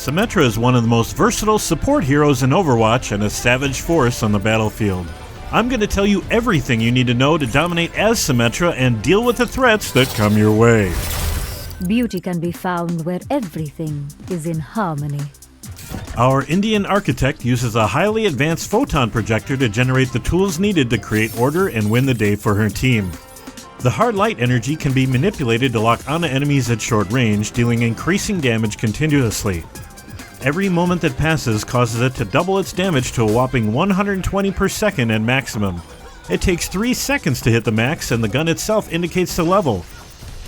Symmetra is one of the most versatile support heroes in Overwatch and a savage force on the battlefield. I'm going to tell you everything you need to know to dominate as Symmetra and deal with the threats that come your way. Beauty can be found where everything is in harmony. Our Indian architect uses a highly advanced photon projector to generate the tools needed to create order and win the day for her team. The hard light energy can be manipulated to lock onto enemies at short range, dealing increasing damage continuously. Every moment that passes causes it to double its damage to a whopping 120 per second at maximum. It takes 3 seconds to hit the max, and the gun itself indicates the level.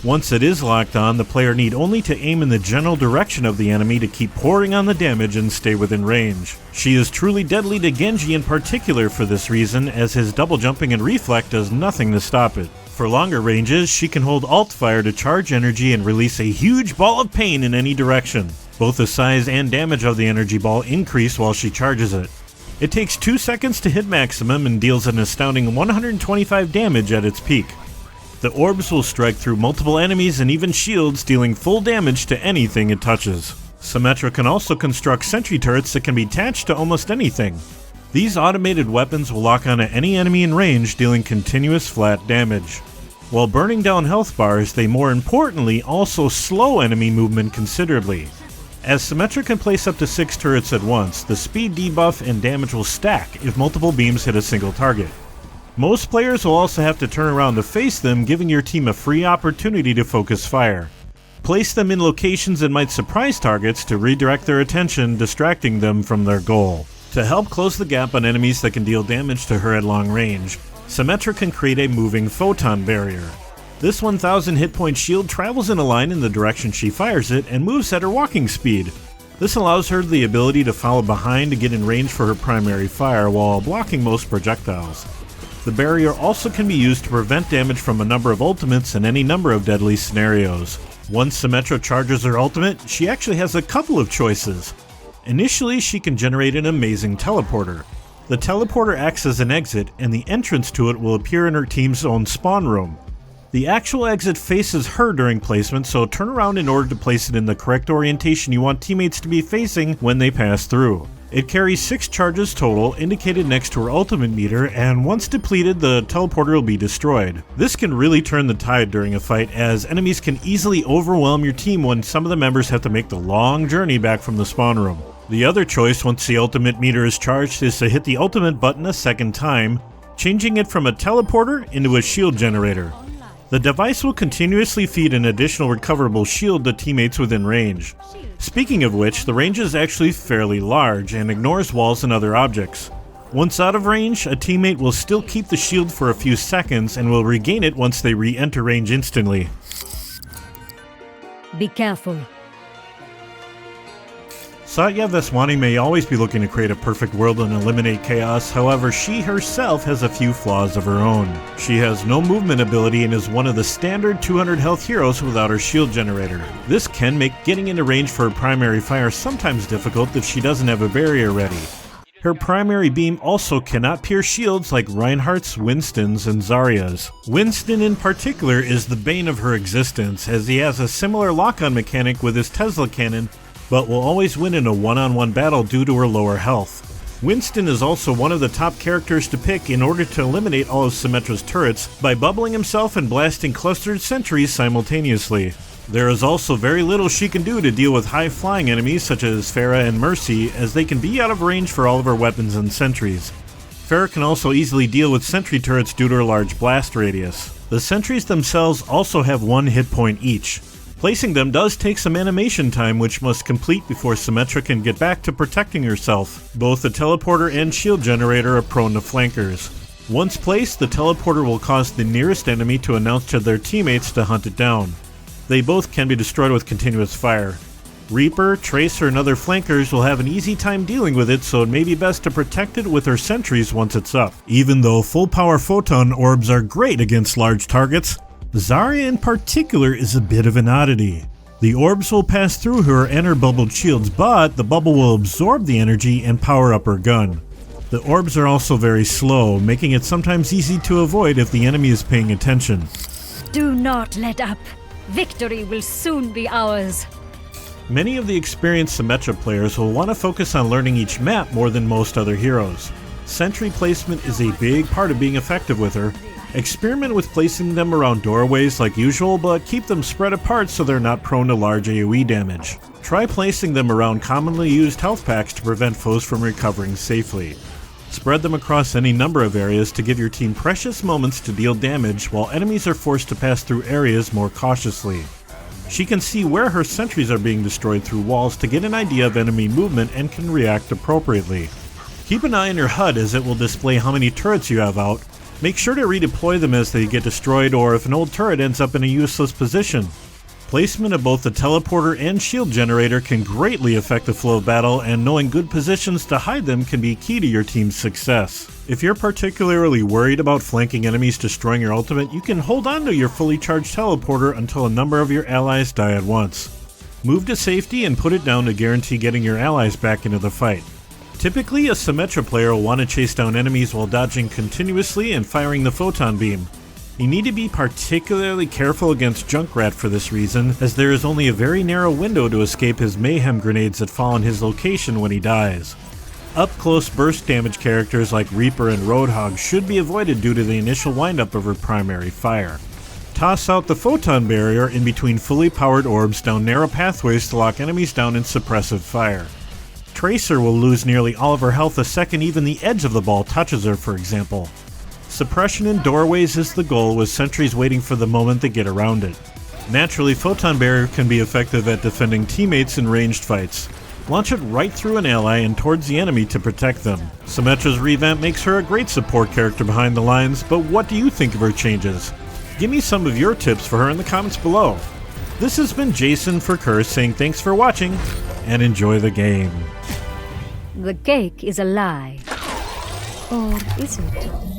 Once it is locked on, the player need only to aim in the general direction of the enemy to keep pouring on the damage and stay within range. She is truly deadly to Genji in particular for this reason, as his double jumping and reflect does nothing to stop it. For longer ranges, she can hold alt fire to charge energy and release a huge ball of pain in any direction. Both the size and damage of the energy ball increase while she charges it. It takes 2 seconds to hit maximum and deals an astounding 125 damage at its peak. The orbs will strike through multiple enemies and even shields, dealing full damage to anything it touches. Symmetra can also construct sentry turrets that can be attached to almost anything. These automated weapons will lock onto any enemy in range, dealing continuous flat damage. While burning down health bars, they more importantly also slow enemy movement considerably. As Symmetra can place up to 6 turrets at once, the speed debuff and damage will stack if multiple beams hit a single target. Most players will also have to turn around to face them, giving your team a free opportunity to focus fire. Place them in locations that might surprise targets to redirect their attention, distracting them from their goal. To help close the gap on enemies that can deal damage to her at long range, Symmetra can create a moving photon barrier. This 1000 hit point shield travels in a line in the direction she fires it and moves at her walking speed. This allows her the ability to follow behind to get in range for her primary fire while blocking most projectiles. The barrier also can be used to prevent damage from a number of ultimates in any number of deadly scenarios. Once Symmetra charges her ultimate, she actually has a couple of choices. Initially, she can generate an amazing teleporter. The teleporter acts as an exit, and the entrance to it will appear in her team's own spawn room. The actual exit faces her during placement, so turn around in order to place it in the correct orientation you want teammates to be facing when they pass through. It carries 6 charges total, indicated next to her ultimate meter, and once depleted, the teleporter will be destroyed. This can really turn the tide during a fight, as enemies can easily overwhelm your team when some of the members have to make the long journey back from the spawn room. The other choice once the ultimate meter is charged is to hit the ultimate button a second time, changing it from a teleporter into a shield generator. The device will continuously feed an additional recoverable shield to teammates within range. Speaking of which, the range is actually fairly large and ignores walls and other objects. Once out of range, a teammate will still keep the shield for a few seconds and will regain it once they re-enter range instantly. Be careful. Satya Veswani may always be looking to create a perfect world and eliminate chaos, however she herself has a few flaws of her own. She has no movement ability and is one of the standard 200 health heroes without her shield generator. This can make getting into range for her primary fire sometimes difficult if she doesn't have a barrier ready. Her primary beam also cannot pierce shields like Reinhardt's, Winston's, and Zarya's. Winston in particular is the bane of her existence, as he has a similar lock-on mechanic with his Tesla cannon, but will always win in a one-on-one battle due to her lower health. Winston is also one of the top characters to pick in order to eliminate all of Symmetra's turrets by bubbling himself and blasting clustered sentries simultaneously. There is also very little she can do to deal with high-flying enemies such as Pharah and Mercy, as they can be out of range for all of her weapons and sentries. Pharah can also easily deal with sentry turrets due to her large blast radius. The sentries themselves also have 1 hit point each. Placing them does take some animation time, which must complete before Symmetra can get back to protecting herself. Both the teleporter and shield generator are prone to flankers. Once placed, the teleporter will cause the nearest enemy to announce to their teammates to hunt it down. They both can be destroyed with continuous fire. Reaper, Tracer, and other flankers will have an easy time dealing with it, so it may be best to protect it with her sentries once it's up. Even though full power photon orbs are great against large targets, Zarya in particular is a bit of an oddity. The orbs will pass through her and her bubbled shields, but the bubble will absorb the energy and power up her gun. The orbs are also very slow, making it sometimes easy to avoid if the enemy is paying attention. Do not let up. Victory will soon be ours. Many of the experienced Symmetra players will want to focus on learning each map more than most other heroes. Sentry placement is a big part of being effective with her. Experiment with placing them around doorways like usual, but keep them spread apart so they're not prone to large AoE damage. Try placing them around commonly used health packs to prevent foes from recovering safely. Spread them across any number of areas to give your team precious moments to deal damage while enemies are forced to pass through areas more cautiously. She can see where her sentries are being destroyed through walls to get an idea of enemy movement and can react appropriately. Keep an eye on your HUD as it will display how many turrets you have out. Make sure to redeploy them as they get destroyed or if an old turret ends up in a useless position. Placement of both the teleporter and shield generator can greatly affect the flow of battle, and knowing good positions to hide them can be key to your team's success. If you're particularly worried about flanking enemies destroying your ultimate, you can hold on to your fully charged teleporter until a number of your allies die at once. Move to safety and put it down to guarantee getting your allies back into the fight. Typically, a Symmetra player will want to chase down enemies while dodging continuously and firing the photon beam. You need to be particularly careful against Junkrat for this reason, as there is only a very narrow window to escape his mayhem grenades that fall in his location when he dies. Up-close burst damage characters like Reaper and Roadhog should be avoided due to the initial windup of her primary fire. Toss out the photon barrier in between fully powered orbs down narrow pathways to lock enemies down in suppressive fire. Tracer will lose nearly all of her health the second even the edge of the ball touches her, for example. Suppression in doorways is the goal, with sentries waiting for the moment to get around it. Naturally, Photon Barrier can be effective at defending teammates in ranged fights. Launch it right through an ally and towards the enemy to protect them. Symmetra's revamp makes her a great support character behind the lines, but what do you think of her changes? Give me some of your tips for her in the comments below. This has been Jason for Curse saying thanks for watching, and enjoy the game. The cake is a lie. Or is it?